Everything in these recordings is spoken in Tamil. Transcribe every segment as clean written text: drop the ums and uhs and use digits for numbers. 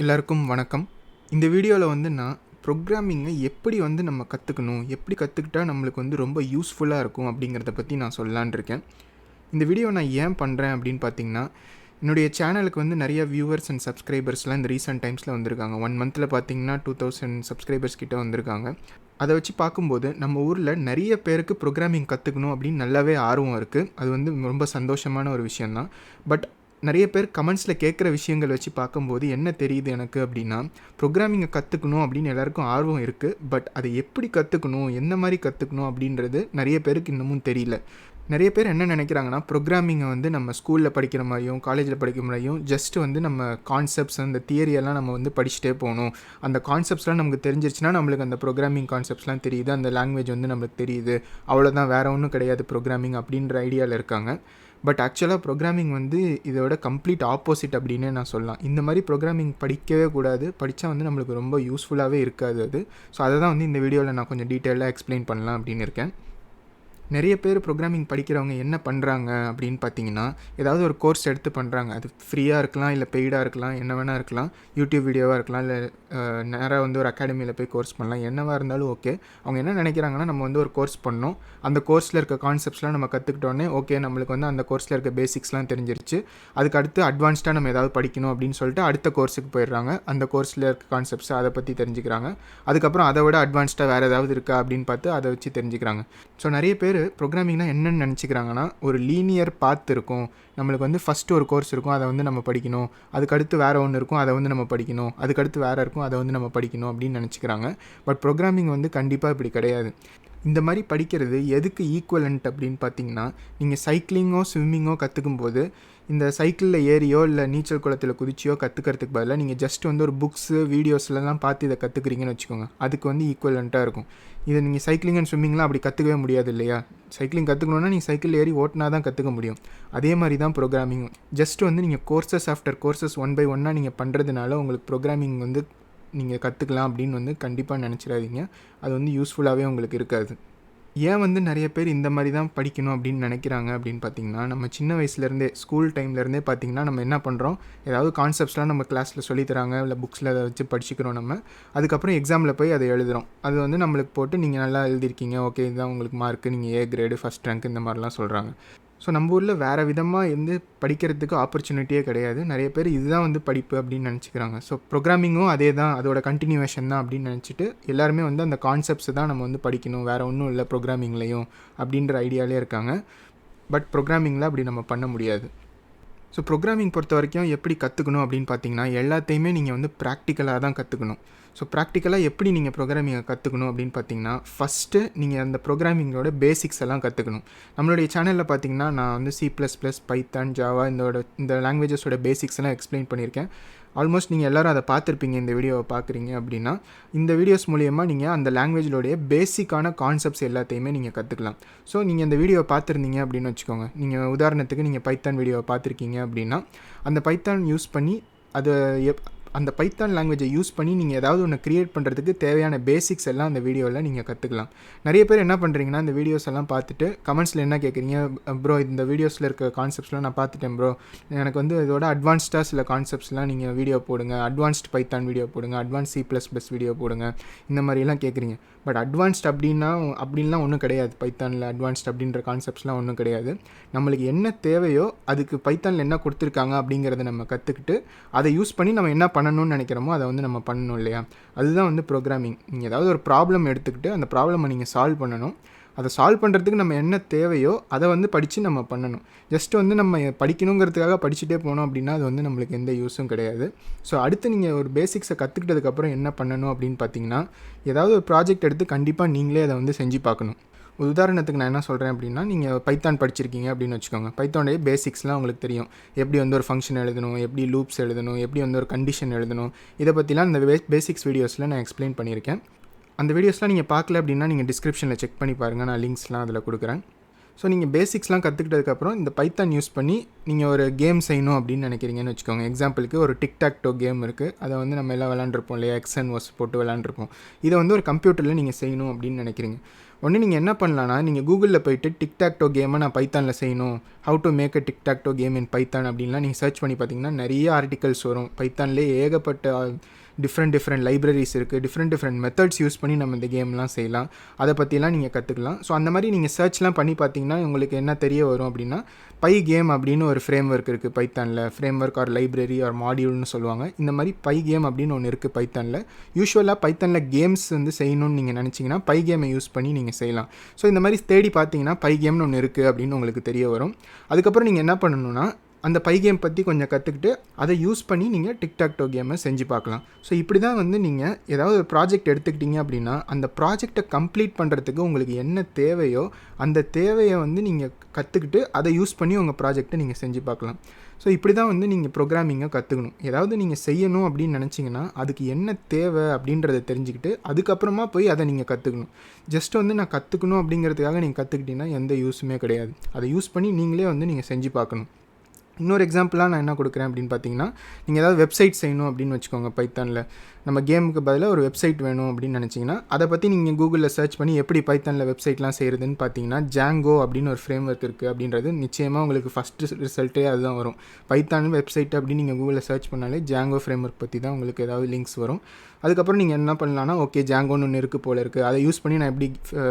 எல்லாருக்கும் வணக்கம். இந்த வீடியோவில் நான் ப்ரோக்ராமிங்கை எப்படி நம்ம கற்றுக்கணும், எப்படி கற்றுக்கிட்டா நம்மளுக்கு ரொம்ப யூஸ்ஃபுல்லாக இருக்கும் அப்படிங்கிறத பற்றி நான் சொல்லலான் இருக்கேன். இந்த வீடியோ நான் ஏன் பண்ணுறேன் அப்படின்னு பார்த்தீங்கன்னா, என்னுடைய சேனலுக்கு நிறைய வியூவர்ஸ் அண்ட் சப்ஸ்கிரைபர்ஸ்லாம் இந்த ரீசெண்ட் டைம்ஸில் வந்திருக்காங்க. 1 மந்தில் பார்த்தீங்கன்னா 2000 சப்ஸ்கிரைபர்ஸ் கிட்ட வந்திருக்காங்க. அதை வச்சு பார்க்கும்போது நம்ம ஊரில் நிறைய பேருக்கு ப்ரோக்ராமிங் கற்றுக்கணும் அப்படின்னு நல்லாவே ஆர்வம் இருக்குது. அது ரொம்ப சந்தோஷமான ஒரு விஷயந்தான். பட் நிறைய பேர் கமெண்ட்ஸில் கேட்குற விஷயங்கள் வச்சு பார்க்கும்போது என்ன தெரியுது எனக்கு அப்படின்னா, ப்ரோக்ராமிங்கை கற்றுக்கணும் அப்படின்னு எல்லாருக்கும் ஆர்வம் இருக்குது. பட் அதை எப்படி கற்றுக்கணும், எந்த மாதிரி கற்றுக்கணும் அப்படின்றது நிறைய பேருக்கு இன்னமும் தெரியல. நிறைய பேர் என்ன நினைக்கிறாங்கன்னா, ப்ரோக்ராமிங்கை நம்ம ஸ்கூலில் படிக்கிற மாதிரியும் காலேஜில் படிக்கிற மாதிரியும் ஜஸ்ட்டு நம்ம கான்செப்ட்ஸ் அந்த தியரியெல்லாம் நம்ம படிச்சுட்டே போகணும். அந்த கான்செப்ட்ஸ்லாம் நமக்கு தெரிஞ்சிருச்சுன்னா நம்மளுக்கு அந்த ப்ரோக்ராமிங் கான்செப்ட்ஸ்லாம் தெரியுது, அந்த லாங்குவேஜ் நம்மளுக்கு தெரியுது, அவ்வளோதான், வேறு ஒன்றும் கிடையாது ப்ரோக்ராமிங் அப்படின்ற ஐடியாவில் இருக்காங்க. பட் ஆக்சுவலாக ப்ரோக்ராமிங் இதோட கம்ப்ளீட் ஆப்போசிட் அப்படின்னே நான் சொல்லலாம். இந்த மாதிரி ப்ரோக்ராமிங் படிக்கவே கூடாது. படித்தா நம்மளுக்கு ரொம்ப யூஸ்ஃபுல்லாகவே இருக்காது அது. ஸோ அதை தான் இந்த வீடியோவில் நான் கொஞ்சம் டீட்டெயிலாக எக்ஸ்பிளைன் பண்ணலாம் அப்படின்னு இருக்கேன். நிறைய பேர் ப்ரோக்ராமிங் படிக்கிறவங்க என்ன பண்ணுறாங்க அப்படின்னு பார்த்தீங்கன்னா, ஏதாவது ஒரு கோர்ஸ் எடுத்து பண்ணுறாங்க. அது ஃப்ரீயாக இருக்கலாம், இல்லை பெய்டாக இருக்கலாம், என்ன வேணால் இருக்கலாம். யூடியூப் வீடியோவாக இருக்கலாம், இல்லை நேராக ஒரு அகாடமியில் போய் கோர்ஸ் பண்ணலாம். என்னவாக இருந்தாலும் ஓகே. அவங்க என்ன நினைக்கிறாங்கன்னா, நம்ம ஒரு கோர்ஸ் பண்ணோம், அந்த கோர்ஸில் இருக்க கான்செப்ட்ஸ்லாம் நம்ம கற்றுக்கிட்டோன்னே ஓகே, நம்மளுக்கு அந்த கோர்ஸில் இருக்க பேசிக்ஸ்லாம் தெரிஞ்சிருச்சு, அதுக்கு அடுத்து அட்வான்ஸ்டாக நம்ம ஏதாவது படிக்கணும் அப்படின்னு சொல்லிட்டு அடுத்த கோர்ஸுக்கு போயிடுறாங்க. அந்த கோர்ஸில் இருக்க கான்செப்ட்ஸ் அதை பற்றி தெரிஞ்சுக்கிறாங்க. அதுக்கப்புறம் அதை விட அட்வான்ஸ்டாக வேறு ஏதாவது இருக்கா அப்படின்னு பார்த்து அதை வச்சு தெரிஞ்சுக்கிறாங்க. ஸோ நிறைய பேர் ப்ரோக்ராமிங்னா என்னென்னு நினச்சிக்கிறாங்கன்னா, ஒரு லீனியர் பாத் இருக்கும். நம்மளுக்கு ஃபஸ்ட்டு ஒரு கோர்ஸ் இருக்கும், அதை நம்ம படிக்கணும். அதுக்கடுத்து வேறு ஒன்று இருக்கும், அதை நம்ம படிக்கணும். அதுக்கடுத்து வேறு இருக்கும், அதை நம்ம படிக்கணும் அப்படின்னு நினச்சிக்கிறாங்க. பட் ப்ரோக்ராமிங் கண்டிப்பாக இப்படி கிடையாது. இந்த மாதிரி படிக்கிறது எதுக்கு ஈக்குவலண்ட் அப்படின்னு பார்த்தீங்கன்னா, நீங்கள் சைக்கிளிங்கோ ஸ்விம்மிங்கோ கற்றுக்கும்போது இந்த சைக்கிளில் ஏறியோ இல்லை நீச்சல் குளத்தில் குதிச்சியோ கற்றுக்கிறதுக்கு பதிலாக நீங்கள் ஜஸ்ட் ஒரு புக்ஸு வீடியோஸ்லாம் பார்த்து இதை கற்றுக்குறீங்கன்னு வச்சுக்கோங்க. அதுக்கு ஈக்குவலண்ட்டாக இருக்கும். இதை நீங்கள் சைக்கிளிங் அண்ட் ஸ்விம்மிங்லாம் அப்படி கற்றுக்கவே முடியாது இல்லையா? சைக்கிளிங் கற்றுக்கணுன்னா நீங்கள் சைக்கிள் ஏறி ஓட்டினா தான் கற்றுக்க முடியும். அதே மாதிரி தான் ப்ரோக்ராமிங். ஜஸ்ட் நீங்கள் கோர்சஸ் ஆஃப்டர் கோர்சஸ் 1 by 1 நீங்கள் பண்ணுறதுனால உங்களுக்கு ப்ரோக்ராமிங் நீங்கள் கற்றுக்கலாம் அப்படின்னு கண்டிப்பாக நினச்சிடாதீங்க. அது யூஸ்ஃபுல்லாகவே உங்களுக்கு இருக்காது. ஏன் நிறைய பேர் இந்த மாதிரி தான் படிக்கணும் அப்படின்னு நினைக்கிறாங்க அப்படின்னு பார்த்தீங்கன்னா, நம்ம சின்ன வயசுலேருந்தே ஸ்கூல் டைம்லேருந்தே பார்த்திங்கன்னா நம்ம என்ன பண்ணுறோம், ஏதாவது கான்செப்ட்ஸ்லாம் நம்ம கிளாஸில் சொல்லித்தராங்க, இல்லை புக்ஸில் அதை வச்சு படிச்சுக்கிறோம் நம்ம. அதுக்கப்புறம் எக்ஸாமில் போய் அதை எழுதுகிறோம். அது நம்மளுக்கு போட்டு நீங்கள் நல்லா எழுதியிருக்கீங்க, ஓகே இதுதான் உங்களுக்கு மார்க்கு, நீங்கள் ஏ கிரேடு, ஃபஸ்ட் ரேங்க் இந்த மாதிரிலாம் சொல்கிறாங்க. ஸோ நம்ம ஊரில் வேறு விதமாக படிக்கிறதுக்கு ஆப்பர்ச்சுனிட்டியே கிடையாது. நிறைய பேர் இதுதான் படிப்பு அப்படின்னு நினச்சிக்கிறாங்க. ஸோ ப்ரோக்ராமிங்கும் அதே தான், அதோட கண்டினியூவேஷன் தான் அப்படின்னு நினச்சிட்டு எல்லாருமே அந்த கான்செப்ட்ஸ் தான் நம்ம படிக்கணும், வேறு ஒன்றும் இல்லை ப்ரோக்ராமிங்லேயும் அப்படின்ற ஐடியாலே இருக்காங்க. பட் ப்ரோக்ராமிங்கில் அப்படி நம்ம பண்ண முடியாது. ஸோ ப்ரோக்ராமிங் பொறுத்த வரைக்கும் எப்படி கற்றுக்கணும் அப்படின்னு பார்த்தீங்கன்னா, எல்லாத்தையுமே நீங்கள் ப்ராக்டிக்கலாக தான் கற்றுக்கணும். ஸோ ப்ராக்டிக்கலாக எப்படி நீங்கள் ப்ரோக்ராமிங்கை கற்றுக்கணும் அப்படின்னு பார்த்தீங்கன்னா, ஃபஸ்ட்டு நீங்கள் அந்த ப்ரோக்ராமிங்கோட பேசிக்ஸ் எல்லாம் கற்றுக்கணும். நம்மளுடைய சேனலில் பார்த்தீங்கன்னா நான் C++, பைத்தான், ஜாவா இந்த லாங்குவேஜஸோட பேசிக்ஸ் எல்லாம் எக்ஸ்பிளைன் பண்ணியிருக்கேன். ஆல்மோஸ்ட் நீங்கள் எல்லோரும் அதை பார்த்துருப்பீங்க. இந்த வீடியோவை பார்க்குறீங்க அப்படின்னா, இந்த வீடியோஸ் மூலிமா நீங்கள் அந்த லாங்குவேஜோடைய பேசிக்கான கான்செப்ட்ஸ் எல்லாத்தையுமே நீங்கள் கற்றுக்கலாம். ஸோ நீங்கள் இந்த வீடியோவை பார்த்துருந்தீங்க அப்படின்னு வச்சுக்கோங்க. நீங்கள் உதாரணத்துக்கு நீங்கள் பைத்தான் வீடியோவை பார்த்துருக்கீங்க அப்படின்னா, அந்த பைத்தான் யூஸ் பண்ணி அந்த பைத்தான் லாங்குவேஜை யூஸ் பண்ணி நீங்கள் ஏதாவது ஒன்று க்ரியேட் பண்ணுறதுக்கு தேவையான பேசிக்ஸ் எல்லாம் அந்த வீடியோவில் நீங்கள் கற்றுக்கலாம். நிறைய பேர் என்ன பண்ணுறீங்கன்னா, இந்த வீடியோஸ் எல்லாம் பார்த்துட்டு கமெண்ட்ஸில் என்ன கேட்குறீங்க, ப்ரோ இந்த வீடியோஸில் இருக்க கான்செப்ட்ஸ்லாம் நான் பார்த்துட்டேன் ப்ரோ, எனக்கு இதோட அட்வான்ஸ்டாக சில கான்செப்ட்ஸ்லாம் நீங்கள் வீடியோ போடுங்க, அட்வான்ஸ்ட் பைத்தான் வீடியோ போடுங்க, அட்வான்ஸ் C++ வீடியோ போடுங்க, இந்த மாதிரிலாம் கேட்குறீங்க. பட் அட்வான்ஸ்ட் அப்படின்லாம் ஒன்றும் கிடையாது. பைத்தானில் அட்வான்ஸ்ட் அப்படின்ற கான்செப்ட்ஸ்லாம் ஒன்றும் கிடையாது. நம்மளுக்கு என்ன தேவையோ அதுக்கு பைத்தானில் என்ன கொடுத்துருக்காங்க அப்படிங்கிறத நம்ம கற்றுக்கிட்டு அதை யூஸ் பண்ணி நம்ம என்ன பண்ணணும்னு நினைக்கிறோமோ அதை நம்ம பண்ணணும் இல்லையா? அதுதான் ப்ரோக்ராமிங். நீங்கள் ஏதாவது ஒரு ப்ராப்ளம் எடுத்துக்கிட்டு அந்த ப்ராப்ளமை நீங்கள் சால்வ் பண்ணணும். அதை சால்வ் பண்ணுறதுக்கு நம்ம என்ன தேவையோ அதை படித்து நம்ம பண்ணணும். ஜஸ்ட் நம்ம படிக்கணுங்கிறதுக்காக படிச்சுட்டே போனோம் அப்படின்னா அது நம்மளுக்கு எந்த யூஸும் கிடையாது. ஸோ அடுத்து நீங்கள் ஒரு பேசிக்ஸை கற்றுக்கிட்டதுக்கப்புறம் என்ன பண்ணணும் அப்படின்னு பார்த்தீங்கன்னா, ஏதாவது ஒரு ப்ராஜெக்ட் எடுத்து கண்டிப்பாக நீங்களே அதை செஞ்சு பார்க்கணும். உதாரணத்துக்கு நான் என்ன சொல்கிறேன் அப்படின்னா, நீங்கள் பைத்தான் படிச்சிருக்கீங்க அப்படின்னு வச்சுக்கோங்க. பைத்தானுடைய பேசிக்ஸ்லாம் உங்களுக்கு தெரியும். எப்படி ஒரு ஃபங்க்ஷன் எழுதணும், எப்படி லூப்ஸ் எழுதணும், எப்படி ஒரு கண்டிஷன் எழுதணும், இதை பற்றிலாம் இந்த பேசிக்ஸ் வீடியோஸில் நான் எக்ஸ்பிளைன் பண்ணியிருக்கேன். அந்த வீடியோஸ்லாம் நீங்கள் பார்க்கல அப்படின்னா நீங்கள் டிஸ்கிரிப்ஷனில் செக் பண்ணி பாருங்கள், நான் லிங்க்ஸ்லாம் அதில் கொடுக்குறேன். ஸோ நீங்கள் பேசிக்ஸ்லாம் கற்றுக்கிட்டதுக்கப்புறம் இந்த பைத்தான் யூஸ் பண்ணி நீங்கள் ஒரு கேம் செய்யணும் அப்படின்னு நினைக்கிறீங்கன்னு வச்சுக்கோங்க. எக்ஸாம்பிளுக்கு ஒரு டிக்டாக்டோ கேம் இருக்குது, அதை நம்ம எல்லாம் விளாண்டுருப்போம் இல்லையா, எக்ஸ் அண்ட் ஒஸ் போட்டு விளாண்டுருப்போம். இதை ஒரு கம்ப்யூட்டரில் நீங்கள் செய்யணும் அப்படின்னு நினைக்கிறீங்க. ஒன்று நீங்கள் என்ன பண்ணலான்னா, நீங்கள் கூகுளில் போய்ட்டு டிக்டாக்டோ கேமை நான் பைத்தானில் செய்யணும், how to make a tic tac toe game in Python அப்படின்லாம் நீங்கள் சர்ச் பண்ணி பார்த்தீங்கன்னா நிறைய ஆர்டிகல்ஸ் வரும். பைத்தான்லேயே ஏகப்பட்ட டிஃப்ரெண்ட் லைப்ரரிஸ் இருக்குது, டிஃப்ரெண்ட் மெத்தட்ஸ் யூஸ் பண்ணி நம்ம இந்த கேம்லாம் செய்யலாம். அதை பற்றிலாம் நீங்கள் கற்றுக்கலாம். ஸோ அந்த மாதிரி நீங்கள் சர்ச்லாம் பண்ணி பார்த்தீங்கன்னா உங்களுக்கு என்ன தெரிய வரும் அப்படின்னா, பை கேம் அப்படின்னு ஒரு ஃப்ரேம் ஒர்க் இருக்குது பைத்தானில். Framework or library or மாடியூல்னு சொல்லுவாங்க. இந்த மாதிரி பை கேம் அப்படின்னு ஒன்று இருக்குது பைத்தானில். யூஸ்வலாக பைத்தானில் கேம்ஸ் வந்து செய்யணும்னு நீங்கள் நினச்சிங்கன்னா பை கேமை யூஸ் பண்ணி நீங்கள் செய்யலாம். ஸோ இந்த மாதிரி தேடி பார்த்தீங்கன்னா பை கேம்னு ஒன்று இருக்குது அப்படின்னு உங்களுக்கு தெரிய வரும். அதுக்கப்புறம் நீங்கள் என்ன பண்ணணுன்னா, அந்த பை கேம் பற்றி கொஞ்சம் கற்றுக்கிட்டு அதை யூஸ் பண்ணி நீங்கள் டிக்டாக்டோ கேமை செஞ்சு பார்க்கலாம். ஸோ இப்படி தான் வந்து நீங்கள் ஏதாவது ஒரு ப்ராஜெக்ட் எடுத்துக்கிட்டீங்க அப்படின்னா, அந்த ப்ராஜெக்டை கம்ப்ளீட் பண்ணுறதுக்கு உங்களுக்கு என்ன தேவையோ அந்த தேவையை வந்து நீங்கள் கற்றுக்கிட்டு அதை யூஸ் பண்ணி உங்கள் ப்ராஜெக்டை நீங்கள் செஞ்சு பார்க்கலாம். ஸோ இப்படி தான் வந்து நீங்கள் ப்ரோக்ராமிங்கை கற்றுக்கணும். ஏதாவது நீங்கள் செய்யணும் அப்படின்னு நினச்சிங்கன்னா அதுக்கு என்ன தேவை அப்படின்றத தெரிஞ்சுக்கிட்டு அதுக்கப்புறமா போய் அதை நீங்கள் கற்றுக்கணும். ஜஸ்ட் வந்து நான் கற்றுக்கணும் அப்படிங்கிறதுக்காக நீங்கள் கற்றுக்கிட்டிங்கன்னா எந்த யூஸுமே கிடையாது. அதை யூஸ் பண்ணி நீங்களே வந்து நீங்கள் செஞ்சு பார்க்கணும். இன்னொரு எக்ஸாம்பிளாக நான் என்ன கொடுக்குறேன் அப்படின்னு பார்த்தீங்கன்னா, நீங்கள் ஏதாவது வெப்சைட் செய்யணும் அப்படின்னு வச்சுக்கோங்க. பைத்தானில் நம்ம கேமுக்கு பதிலாக ஒரு வெப்சைட் வேணும் அப்படின்னு நினச்சிங்கன்னா அதை பற்றி நீங்கள் கூகுளில் சர்ச் பண்ணி எப்படி பைத்தானில் வெப்சைட்லாம் செய்கிறதுன்னு பார்த்தீங்கன்னா, ஜாங்கோ அப்படின்னு ஒரு ஃப்ரேம் ஒர்க் இருக்குது அப்படின்றது நிச்சயமாக உங்களுக்கு ஃபஸ்ட்டு ரிசல்ட்டே அதுதான் வரும். பைத்தான் வெப்சைட் அப்படின்னு நீங்கள் கூகுளில் சர்ச் பண்ணாலே ஜாங்கோ ஃப்ரேம் ஒர்க் பற்றி தான் உங்களுக்கு ஏதாவது லிங்க்ஸ் வரும். அதுக்கப்புறம் நீங்கள் என்ன பண்ணலான்னா, ஓகே ஜாங்கோன்னு ஒன்று இருக்குது போல இருக்குது, அதை யூஸ் பண்ணி நான் எப்படி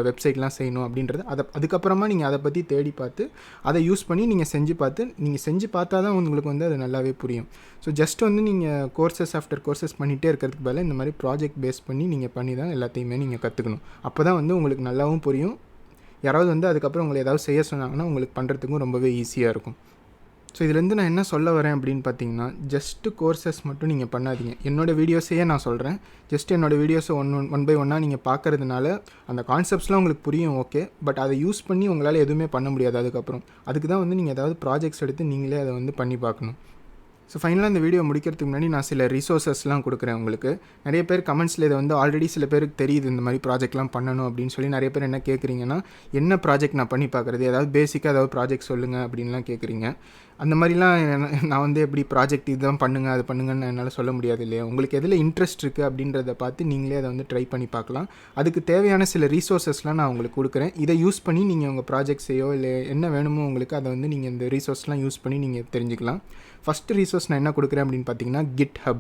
வெப்சைட்லாம் செய்யணும் அப்படின்றது அதுக்கப்புறமா நீங்கள் அதை பற்றி தேடி பார்த்து அதை யூஸ் பண்ணி நீங்கள் செஞ்சு பார்த்தா தான் உங்களுக்கு வந்து அது நல்லாவே புரியும். ஸோ ஜஸ்ட் வந்து நீங்கள் கோர்சஸ் ஆஃப்டர் கோர்சஸ் பண்ணிகிட்டே இருக்கிறதுக்கு பதிலாக இந்த மாதிரி ப்ராஜெக்ட் பேஸ் பண்ணி தான் எல்லாத்தையுமே நீங்கள் கற்றுக்கணும். அப்போ தான் வந்து உங்களுக்கு நல்லாவும் புரியும். யாராவது வந்து அதுக்கப்புறம் உங்களை ஏதாவது செய்ய சொன்னாங்கன்னா உங்களுக்கு பண்ணுறதுக்கும் ரொம்பவே ஈஸியாக இருக்கும். ஸோ இதுலேருந்து நான் என்ன சொல்ல வரேன் அப்படின்னு பார்த்தீங்கன்னா, ஜஸ்ட்டு கோர்சஸ் மட்டும் நீங்கள் பண்ணாதீங்க. என்னோடய வீடியோஸையே நான் சொல்கிறேன். ஜஸ்ட் என்னோடய வீடியோஸை ஒன் பை ஒன்னாக நீங்கள் பார்க்குறதுனால அந்த கான்செப்ட்ஸ்லாம் உங்களுக்கு புரியும், ஓகே. பட் அதை யூஸ் பண்ணி உங்களால் எதுவுமே பண்ண முடியாது அதுக்கப்புறம். அதுக்கு தான் வந்து நீங்கள் ஏதாவது ப்ராஜெக்ட்ஸ் எடுத்து நீங்களே அதை வந்து பண்ணி பார்க்கணும். ஸோ ஃபைனலாக இந்த வீடியோ முடிக்கிறதுக்கு முன்னாடி நான் சில ரிசோர்ஸஸ்லாம் கொடுக்குறேன் உங்களுக்கு. நிறைய பேர் கமெண்ட்ஸில் இதை வந்து ஆல்ரெடி சில பேருக்கு தெரியுது இந்த மாதிரி ப்ராஜெக்ட்லாம் பண்ணணும் அப்படின்னு சொல்லி நிறைய பேர் என்ன கேட்குறீங்கன்னா, என்ன ப்ராஜெக்ட் நான் பண்ணி பார்க்குறது, ஏதாவது பேசிக்காக ஏதாவது ப்ராஜெக்ட் சொல்லுங்கள் அப்படின்லாம் கேட்குறீங்க. அந்த மாதிரிலாம் நான் வந்து எப்படி ப்ராஜெக்ட் இதுதான் பண்ணுங்கள் அது பண்ணுங்கன்னு என்னால் சொல்ல முடியாது இல்லையா. உங்களுக்கு எதில் இன்ட்ரெஸ்ட் இருக்குது அப்படின்றத பார்த்து நீங்களே அதை வந்து ட்ரை பண்ணி பார்க்கலாம். அதுக்கு தேவையான சில ரிசோர்ஸஸ்லாம் நான் உங்களுக்கு கொடுக்குறேன். இதை யூஸ் பண்ணி நீங்கள் உங்கள் ப்ராஜெக்ட்ஸையோ இல்லை என்ன வேணுமோ உங்களுக்கு அதை வந்து நீங்கள் இந்த ரிசோர்ஸ்லாம் யூஸ் பண்ணி நீங்கள் தெரிஞ்சுக்கலாம். ஃபஸ்ட்டு ரிசோர்ஸ் நான் என்ன கொடுக்குறேன் அப்படின்னு பார்த்தீங்கன்னா, GitHub.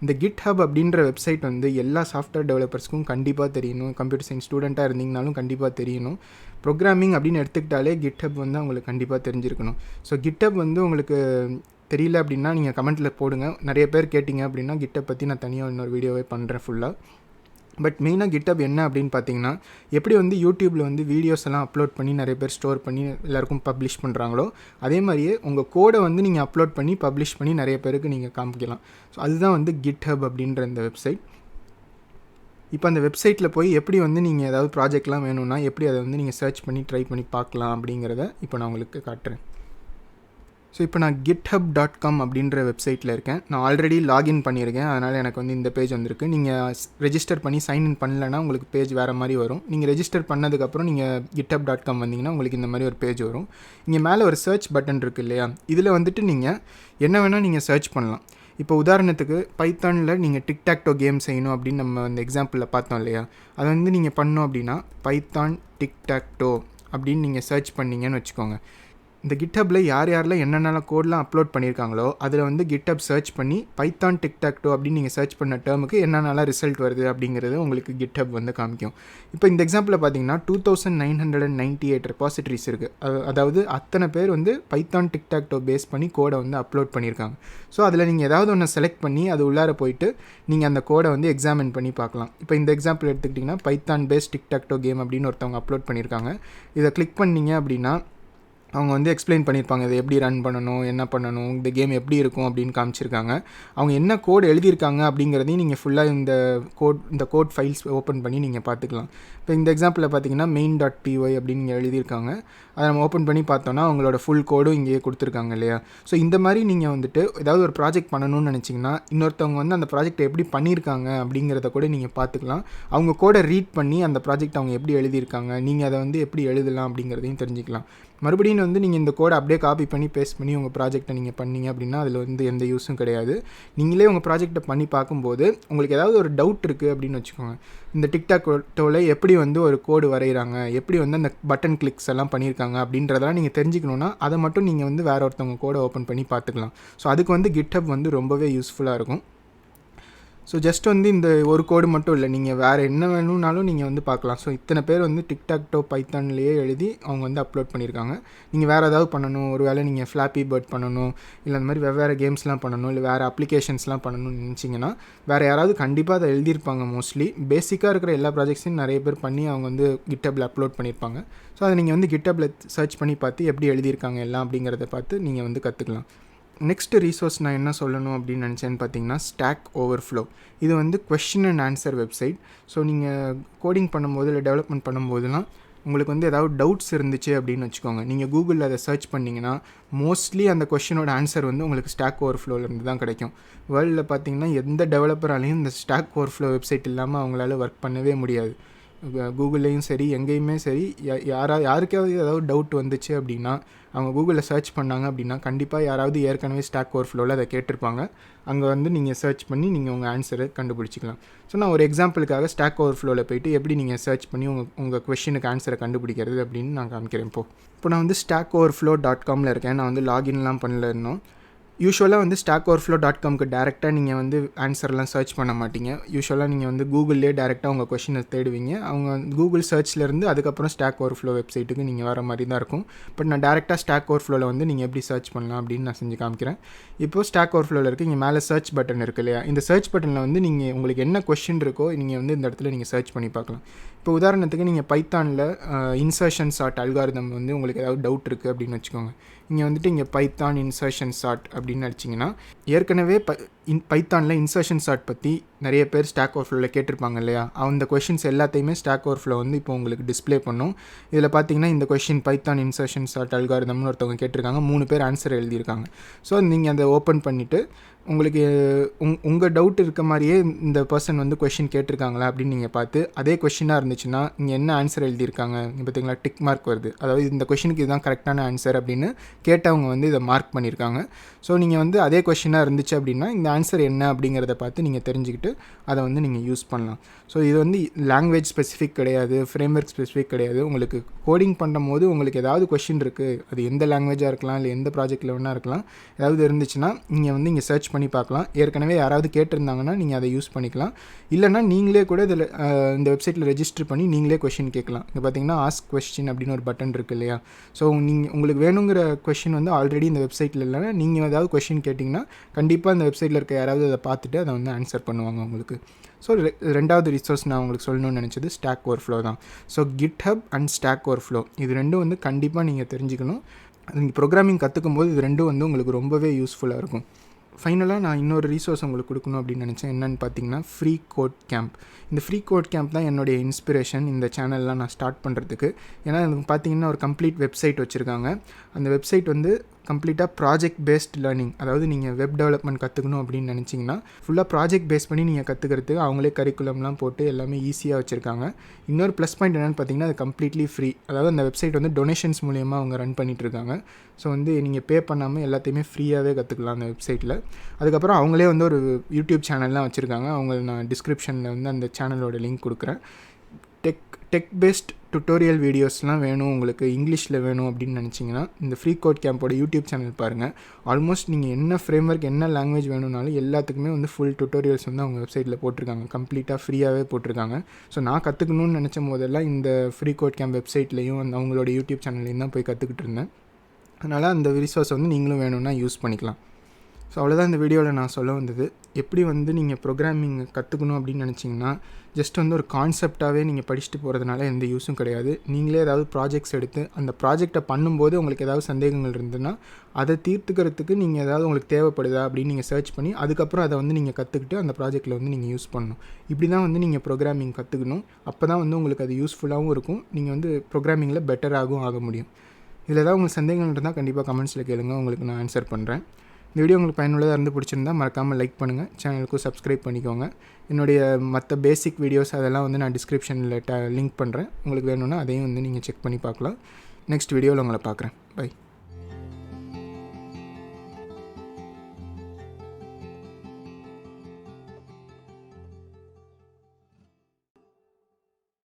இந்த GitHub அப்படின்ற வெப்சைட் வந்து எல்லா சாஃப்ட்வேர் டெவலப்பர்ஸ்க்கும் கண்டிப்பாக தெரியணும். கம்ப்யூட்டர் சயின்ஸ் ஸ்டூடெண்ட்டாக இருந்தீங்கனாலும் கண்டிப்பாக தெரியணும். ப்ரோக்ராமிங் அப்படின்னு எடுத்துக்கிட்டாலே GitHub வந்து உங்களுக்கு கண்டிப்பாக தெரிஞ்சிருக்கணும். ஸோ GitHub வந்து உங்களுக்கு தெரியல அப்படின்னா நீங்கள் கமெண்ட்டில் போடுங்க. நிறைய பேர் கேட்டிங்க அப்படின்னா GitHub பற்றி நான் தனியாக இன்னொரு வீடியோவே பண்ணுறேன் ஃபுல்லாக. பட் மெயினாக GitHub என்ன அப்படின்னு பார்த்தீங்கன்னா, எப்படி வந்து யூடியூப்பில் வந்து வீடியோஸ் எல்லாம் அப்லோட் பண்ணி நிறைய பேர் ஸ்டோர் பண்ணி எல்லாருக்கும் பப்ளிஷ் பண்ணுறாங்களோ, அதே மாதிரியே உங்கள் கோடை வந்து நீங்கள் அப்லோட் பண்ணி பப்ளிஷ் பண்ணி நிறைய பேருக்கு நீங்கள் காமிக்கலாம். ஸோ அதுதான் வந்து GitHub அப்படின்ற இந்த வெப்சைட். இப்போ அந்த வெப்சைட்டில் போய் எப்படி வந்து நீங்கள் ஏதாவது ப்ராஜெக்ட்லாம் வேணும்னா எப்படி அதை வந்து நீங்கள் சர்ச் பண்ணி ட்ரை பண்ணி பார்க்கலாம் அப்படிங்கிறத இப்போ நான் உங்களுக்கு காட்டுறேன். ஸோ இப்போ நான் github.com அப்படின்ற வெப்சைட்டில் இருக்கேன். நான் ஆல்ரெடி லாகின் பண்ணியிருக்கேன், அதனால் எனக்கு வந்து இந்த பேஜ் வந்திருக்கு. நீங்கள் ரெஜிஸ்டர் பண்ணி சைன்இன் பண்ணலைன்னா உங்களுக்கு பேஜ் வேறு மாதிரி வரும். நீங்கள் ரெஜிஸ்டர் பண்ணதுக்கப்புறம் நீங்கள் github.com வந்தீங்கன்னா உங்களுக்கு இந்த மாதிரி ஒரு பேஜ் வரும். இங்கே மேலே ஒரு சர்ச் பட்டன் இருக்குது இல்லையா, இதில் வந்துட்டு நீங்கள் என்ன வேணால் நீங்கள் சர்ச் பண்ணலாம். இப்போ உதாரணத்துக்கு பைத்தானில் நீங்கள் டிக்டாக்டோ கேம் செய்யணும் அப்படின்னு நம்ம அந்த எக்ஸாம்பிளில் பார்த்தோம் இல்லையா, அதை வந்து நீங்கள் பண்ணோம் அப்படின்னா பைத்தான் டிக்டாக்டோ அப்படின்னு நீங்கள் சர்ச் பண்ணிங்கன்னு வச்சுக்கோங்க. இந்த GitHubல யாரெல்லாம் என்னென்ன கோட்லாம் அப்லோட் பண்ணியிருக்காங்களோ அதில் வந்து GitHub சர்ச் பண்ணி பைத்தான் டிக்டாக்டோ அப்படின்னு நீங்கள் சர்ச் பண்ண டேர்முக்கு என்னென்னலாம் ரிசல்ட் வருது அப்படிங்கிறது உங்களுக்கு GitHub வந்து காமிக்கும். இப்போ இந்த எக்ஸாம்பிளில் பார்த்தீங்கன்னா 2998 ரெபாசிட்டரிஸ் இருக்குது. அதாவது அத்தனை பேர் வந்து பைத்தான் டிக்டாக்டோ பேஸ் பண்ணி கோடை வந்து அப்லோட் பண்ணியிருக்காங்க. ஸோ அதில் நீங்கள் ஏதாவது ஒன்று செலக்ட் பண்ணி அது உள்ளார போயிட்டு நீங்கள் அந்த கோடை வந்து எக்ஸாமின் பண்ணி பார்க்கலாம். இப்போ இந்த எக்ஸாம்பிள் எடுத்துக்கிட்டிங்கன்னா பைத்தான் பேஸ் டிக்டாக்டோ கேம் அப்படின்னு ஒருத்தவங்க அப்லோட் பண்ணியிருக்காங்க. இதை கிளிக் பண்ணிங்க அப்படின்னா அவங்க வந்து எக்ஸ்பிளைன் பண்ணியிருப்பாங்க இதை எப்படி ரன் பண்ணணும், என்ன பண்ணணும், இந்த கேம் எப்படி இருக்கும் அப்படின்னு காமிச்சிருக்காங்க. அவங்க என்ன கோட் எழுதியிருக்காங்க அப்படிங்கிறதையும் நீங்கள் ஃபுல்லாக இந்த கோட் ஃபைல்ஸ் ஓப்பன் பண்ணி நீங்கள் பார்த்துக்கலாம். இப்போ இந்த எக்ஸாம்பிளில் பார்த்தீங்கன்னா main.py அப்படின்னு நீங்கள் எழுதியிருக்காங்க. அதை நம்ம ஓப்பன் பண்ணி பார்த்தோன்னா அவங்களோட ஃபுல் கோடும் இங்கேயே கொடுத்துருக்காங்க இல்லையா. ஸோ இந்த மாதிரி நீங்கள் வந்துட்டு ஏதாவது ஒரு ப்ராஜெக்ட் பண்ணணும்னு நினச்சிங்கன்னா இன்னொருத்தவங்க வந்து அந்த ப்ராஜெக்ட் எப்படி பண்ணியிருக்காங்க அப்படிங்கிறத கூட நீங்கள் பார்த்துக்கலாம். அவங்க கோடை ரீட் பண்ணி அந்த ப்ராஜெக்ட் அவங்க எப்படி எழுதியிருக்காங்க, நீங்கள் அதை வந்து எப்படி எழுதலாம் அப்படிங்கிறதையும் தெரிஞ்சுக்கலாம். மறுபடியும் வந்து நீங்கள் இந்த கோடை அப்படியே காப்பி பண்ணி பேஸ்ட் பண்ணி உங்கள் ப்ராஜெக்ட்டை நீங்கள் பண்ணீங்க அப்படின்னா அதில் வந்து எந்த யூஸும் கிடையாது. நீங்களே உங்கள் ப்ராஜெக்ட்டை பண்ணி பார்க்கும்போது உங்களுக்கு ஏதாவது ஒரு டவுட் இருக்குது அப்படின்னு வச்சுக்கோங்க. இந்த டிக்டாக் டோவில் எப்படி வந்து ஒரு கோடு வரைகிறாங்க, எப்படி வந்து அந்த பட்டன் கிளிக்ஸ் எல்லாம் பண்ணியிருக்காங்க அப்படின்றதெல்லாம் நீங்கள் தெரிஞ்சுக்கணுன்னா அதை மட்டும் நீங்கள் வந்து வேறு ஒருத்தவங்க கோடை ஓப்பன் பண்ணி பார்த்துக்கலாம். ஸோ அதுக்கு வந்து GitHub வந்து ரொம்பவே யூஸ்ஃபுல்லாக இருக்கும். ஸோ ஜஸ்ட் வந்து இந்த ஒரு கோடு மட்டும் இல்லை, நீங்கள் வேறு என்ன வேணும்னாலும் நீங்கள் வந்து பார்க்கலாம். ஸோ இத்தனை பேர் வந்து டிக்டாக்டோ பைத்தான்லேயே எழுதி அவங்க வந்து அப்லோட் பண்ணியிருக்காங்க. நீங்கள் வேறு ஏதாவது பண்ணணும், ஒரு வேளை நீங்கள் ஃப்ளாப்பி பேர்ட் பண்ணணும், இல்லை அந்த மாதிரி வெவ்வேறு கேம்ஸ்லாம் பண்ணணும், இல்லை வேறு அப்ளிகேஷன்ஸ்லாம் பண்ணணும்னு நினச்சிங்கன்னா வேறு யாராவது கண்டிப்பாக அதை எழுதியிருப்பாங்க. மோஸ்ட்லி பேசிக்காக இருக்கிற எல்லா ப்ராஜெக்ட்ஸையும் நிறைய பேர் பண்ணி அவங்க வந்து GitHubல அப்லோட் பண்ணியிருப்பாங்க. ஸோ அதை நீங்கள் வந்து GitHubல சர்ச் பண்ணி பார்த்து எப்படி எழுதியிருக்காங்க எல்லாம் அப்படிங்கிறத பார்த்து நீங்கள் வந்து கற்றுக்கலாம். நெக்ஸ்ட்டு ரீசோர்ஸ் நான் என்ன சொல்லணும் அப்படின்னு நினச்சேன்னு பார்த்தீங்கன்னா ஸ்டாக் ஓவர்ஃப்ளோ. இது வந்து question and answer website. So நீங்கள் கோடிங் பண்ணும்போது இல்லை டெவலப்மெண்ட் பண்ணும்போதெல்லாம் உங்களுக்கு வந்து ஏதாவது டவுட்ஸ் இருந்துச்சு அப்படின்னு வச்சுக்கோங்க, நீங்கள் கூகுளில் அதை சர்ச் பண்ணிங்கன்னா மோஸ்ட்லி அந்த கொஸ்டினோட ஆன்சர் வந்து உங்களுக்கு ஸ்டாக் ஓவர்ஃப்ளோலேருந்து தான் கிடைக்கும். வேர்ல்டில் பார்த்தீங்கன்னா எந்த டெவலப்பராலையும் இந்த ஸ்டாக் ஓவர்ஃப்ளோ வெப்சைட் இல்லாமல் அவங்களால ஒர்க் பண்ணவே முடியாது. கூகுள்லேயும் சரி எங்கேயுமே சரி யாருக்காவது ஏதாவது டவுட் வந்துச்சு அப்படின்னா அவங்க கூகுளில் சர்ச் பண்ணாங்க அப்படின்னா கண்டிப்பாக யாராவது ஏற்கனவே ஸ்டாக் ஓவர்ஃப்ளோவில் அதை கேட்டிருப்பாங்க. அங்கே வந்து நீங்கள் சர்ச் பண்ணி நீங்கள் உங்கள் ஆன்சரை கண்டுபிடிச்சிக்கலாம். ஸோ நான் ஒரு எக்ஸாம்பிளுக்காக ஸ்டாக் ஓவர்ஃப்ளோவில் போய்ட்டு எப்படி நீங்கள் சர்ச் பண்ணி உங்கள் கொஸ்டினுக்கு ஆன்சரை கண்டுபிடிக்கிறது அப்படின்னு நான் காமிக்கிறேன். இப்போ நான் வந்து stackoverflow.comல இருக்கேன். நான் வந்து லாகின்லாம் பண்ணல இன்னும். யூஸ்வலாக வந்து stackoverflow.comக்கு டேரெக்டாக நீங்கள் வந்து ஆன்சர்லாம் சர்ச் பண்ண மாட்டீங்க. யூஸ்வலாக நீங்கள் வந்து கூகுள்லேயே டேரெக்டாக உங்கள் கொஷினை தேடுவீங்க. அவங்க கூகுள் சர்ச்லேருந்து அதுக்கப்புறம் ஸ்டாக் ஓவர்ஃப்ளோ வெப்சைட்டுக்கு நீங்கள் வர மாதிரி தான் இருக்கும். பட் நான் டேரெக்டாக ஸ்டாக் ஓவர்ஃப்ளோவில் வந்து நீங்கள் எப்படி சர்ச் பண்ணலாம் அப்படின்னு நான் செஞ்சு காமிக்கிறேன். இப்போது ஸ்டாக் ஓவர்ஃப்ளோவில் இருக்குது, இங்கே மேலே சர்ச் பட்டன் இருக்குது இல்லையா. இந்த சர்ச் பட்டனில் வந்து நீங்கள் உங்களுக்கு என்ன கொஷின் இருக்கோ நீங்கள் வந்து இந்த இடத்துல நீங்கள் சர்ச் பண்ணி பார்க்கலாம். இப்போ உதாரணத்துக்கு நீங்கள் பைத்தானில் இன்சர்ஷன் சார்ட் அல்காரிதம் வந்து உங்களுக்கு ஏதாவது டவுட் இருக்குது அப்படின்னு வச்சுக்கோங்க. இங்கே வந்துட்டு இங்கே பைத்தான் இன்சர்ஷன் சார்ட் அப்படின்னு அடிச்சிங்கன்னா ஏற்கனவே பைத்தானில் இன்சர்ஷன் சார்ட் பற்றி நிறைய பேர் ஸ்டாக் ஓவர்ஃப்ளோவில் கேட்டிருப்பாங்க இல்லையா. அந்த கொஷின்ஸ் எல்லாத்தையுமே ஸ்டாக் ஓவர்ஃப்ளோ வந்து இப்போ உங்களுக்கு டிஸ்பிளே பண்ணும். இதில் பார்த்தீங்கன்னா இந்த கொஷின் பைத்தான் இன்சர்ஷன் சார்ட் அல்காரிதம்னு ஒருத்தவங்க கேட்டிருக்காங்க, 3 பேர் ஆன்சர் எழுதியிருக்காங்க. ஸோ நீங்கள் அதை ஓப்பன் பண்ணிவிட்டு உங்களுக்கு உங்கள் டவுட் இருக்க மாதிரியே இந்த பர்சன் வந்து கொஷின் கேட்டிருக்காங்களா அப்படின்னு நீங்கள் பார்த்து அதே கொஷினாக இருந்துச்சுன்னா இங்கே என்ன ஆன்சர் எழுதியிருக்காங்க இங்கே பார்த்தீங்களா டிக் மார்க் வருது. அதாவது இந்த கொஷினுக்கு இதுதான் கரெக்டான ஆன்சர் அப்படின்னு கேட்டவங்க வந்து இதை மார்க் பண்ணியிருக்காங்க. ஸோ நீங்கள் வந்து அதே கொஷினாக இருந்துச்சு அப்படின்னா இந்த ஆன்சர் என்ன அப்படிங்கிறத பார்த்து நீங்கள் தெரிஞ்சுக்கிட்டு அதை வந்து நீங்கள் யூஸ் பண்ணலாம். ஸோ இது வந்து லாங்குவேஜ் ஸ்பெசிஃபிக் கிடையாது, ஃப்ரேம்வொர்க் ஸ்பெசிஃபிக் கிடையாது. உங்களுக்கு கோடிங் பண்ணும்போது உங்களுக்கு ஏதாவது கொஷின் இருக்குது, அது எந்த லாங்குவேஜாக இருக்கலாம் இல்லை எந்த ப்ராஜெக்டில் வேணா இருக்கலாம், ஏதாவது இருந்துச்சுன்னா நீங்கள் வந்து இங்கே சர்ச் பண்ணி பார்க்கலாம். ஏற்கனவே யாராவது கேட்டிருந்தாங்கன்னா நீங்கள் அதை யூஸ் பண்ணிக்கலாம். இல்லைனா நீங்களே கூட இதில் இந்த வெப்சைட்டில் ரெஜிஸ்டர் பண்ணி நீங்களே கொஷின் கேட்கலாம். இங்கே பார்த்தீங்கன்னா ஆஸ்க் கொஸ்டின் அப்படின்னு ஒரு பட்டன் இருக்குது இல்லையா. ஸோ உங்களுக்கு வேணுங்கிற கொஷின் வந்து ஆல்ரெடி இந்த வெப்சைட்டில் இல்லைனா நீங்கள் ஏதாவது கொஷின் கேட்டிங்கன்னா கண்டிப்பாக இந்த வெப்சைட்டில் இருக்க யாராவது அதை பார்த்துட்டு அதை வந்து ஆன்சர் பண்ணுவாங்க உங்களுக்கு. ஸோ ரெண்டாவது ரிசோர்ஸ் நான் உங்களுக்கு சொல்லணும்னு நினச்சது ஸ்டாக் ஓவர்ஃப்ளோ தான். So GitHub and stack overflow இது ரெண்டும் வந்து கண்டிப்பாக நீங்கள் தெரிஞ்சுக்கணும். நீங்கள் ப்ரோக்ராமிங் கற்றுக்கும் போது இது ரெண்டும் வந்து உங்களுக்கு ரொம்பவே யூஸ்ஃபுல்லாக இருக்கும். ஃபைனலாக நான் இன்னொரு ரீசோர்ஸ் உங்களுக்கு கொடுக்கணும் அப்படின்னு நினச்சேன். என்னென்னு பார்த்தீங்கன்னா Freecodecamp. இந்த Freecodecamp தான் என்னுடைய இன்ஸ்பிரேஷன் இந்த சேனல்லாம் நான் ஸ்டார்ட் பண்ணுறதுக்கு. ஏன்னா பார்த்தீங்கன்னா ஒரு கம்ப்ளீட் வெப்சைட் வச்சுருக்காங்க. அந்த வெப்சைட் வந்து கம்ப்ளீட்டாக ப்ராஜெக்ட் பேஸ்ட் லேர்னிங். அதாவது நீங்கள் வெப் டெவலப்மெண்ட் கற்றுக்கணும் அப்படின்னு நினச்சிங்கன்னா ஃபுல்லாக ப்ராஜெக்ட் பேஸ் பண்ணி நீங்கள் கற்றுக்கிறதுக்கு அவங்களே கரிக்குலம்லாம் போட்டு எல்லாமே ஈஸியாக வச்சுருக்காங்க. இன்னொரு ப்ளஸ் பாயிண்ட் என்னென்னு பார்த்தீங்கன்னா அது கம்ப்ளீட்லி ஃப்ரீ. அதாவது அந்த வெப்சைட் வந்து டொனேஷன்ஸ் மூலியமாக அவங்க ரன் பண்ணிகிட்ருக்காங்க. ஸோ வந்து நீங்கள் பே பண்ணாமல் எல்லாத்தையுமே ஃப்ரீயாகவே கற்றுக்கலாம் அந்த வெப்சைட்டில். அதுக்கப்புறம் அவங்களே வந்து ஒரு யூடியூப் சேனல்லாம் வச்சுருக்காங்க. அவங்க நான் டிஸ்கிரிப்ஷனில் வந்து அந்த சேனலோட லிங்க் கொடுக்குறேன். டெக் பேஸ்ட் டுட்டோரியல் வீடியோஸ்லாம் வேணும் உங்களுக்கு, இங்கிலீஷில் வேணும் அப்படின்னு நினச்சிங்கன்னா இந்த Freecodecamp யூடியூப் சேனல் பாருங்கள். ஆல்மோஸ்ட் நீங்கள் என்ன ஃப்ரேம்வொர்க் என்ன லாங்குவேஜ் வேணும்னாலும் எல்லாத்துக்குமே வந்து ஃபுல் டுட்டோரியல்ஸ் வந்து அவங்க வெப்சைட்டில் போட்டிருக்காங்க. கம்ப்ளீட்டாக ஃப்ரீயாகவே போட்டிருக்காங்க. ஸோ நான் கற்றுக்கணும்னு நினச்ச போதெல்லாம் இந்த Freecodecamp வெப்சைட்லேயும் அவங்களோட யூடியூப் சேனல்லையும் தான் போய் கற்றுக்கிட்டு இருந்தேன். அதனால் அந்த ரிசோர்ஸ் வந்து நீங்களும் வேணும்னா யூஸ் பண்ணிக்கலாம். ஸோ அவ்வளோதான் இந்த வீடியோவில் நான் சொல்ல வந்தது. எப்படி வந்து நீங்கள் ப்ரோக்ராமிங் கற்றுக்கணும் அப்படின்னு நினச்சிங்கன்னா ஜஸ்ட் வந்து ஒரு கான்செப்டாகவே நீங்கள் படிச்சுட்டு போகிறதுனால எந்த யூஸும் கிடையாது. நீங்களே ஏதாவது ப்ராஜெக்ட்ஸ் எடுத்து அந்த ப்ராஜெக்டை பண்ணும்போது உங்களுக்கு ஏதாவது சந்தேகங்கள் இருந்ததுன்னா அதை தீர்த்துக்கிறதுக்கு நீங்கள் ஏதாவது உங்களுக்கு தேவைப்படுதா அப்படின்னு நீங்கள் சர்ச் பண்ணி அதுக்கப்புறம் அதை வந்து நீங்கள் கற்றுக்கிட்டு அந்த ப்ராஜெக்ட்டில் வந்து நீங்கள் யூஸ் பண்ணணும். இப்படி தான் வந்து நீங்கள் ப்ரோக்ராமிங் கற்றுக்கணும். அப்போ தான் வந்து உங்களுக்கு அது யூஸ்ஃபுல்லாகவும் இருக்கும். நீங்கள் வந்து ப்ரோக்ராமிங்கில் பெட்டராகவும் ஆக முடியும். இதில் ஏதாவது உங்களுக்கு சந்தேகங்கள் இருந்தால் கண்டிப்பாக கமெண்ட்ஸில் கேளுங்க, உங்களுக்கு நான் ஆன்சர் பண்ணுறேன். இந்த வீடியோ உங்களுக்கு பயனுள்ளதாக இருந்து பிடிச்சிருந்தா மறக்காமல் லைக் பண்ணுங்கள், சேனலுக்கும் சப்ஸ்கிரைப் பண்ணிக்கோங்க. என்னுடைய மற்ற பேசிக் வீடியோஸ் அதெல்லாம் வந்து நான் டிஸ்கிரிப்ஷனில் லிங்க் பண்ணுறேன். உங்களுக்கு வேணும்னா அதையும் வந்து நீங்கள் செக் பண்ணி பார்க்கலாம். நெக்ஸ்ட் வீடியோவில் உங்களை பார்க்குறேன். பை.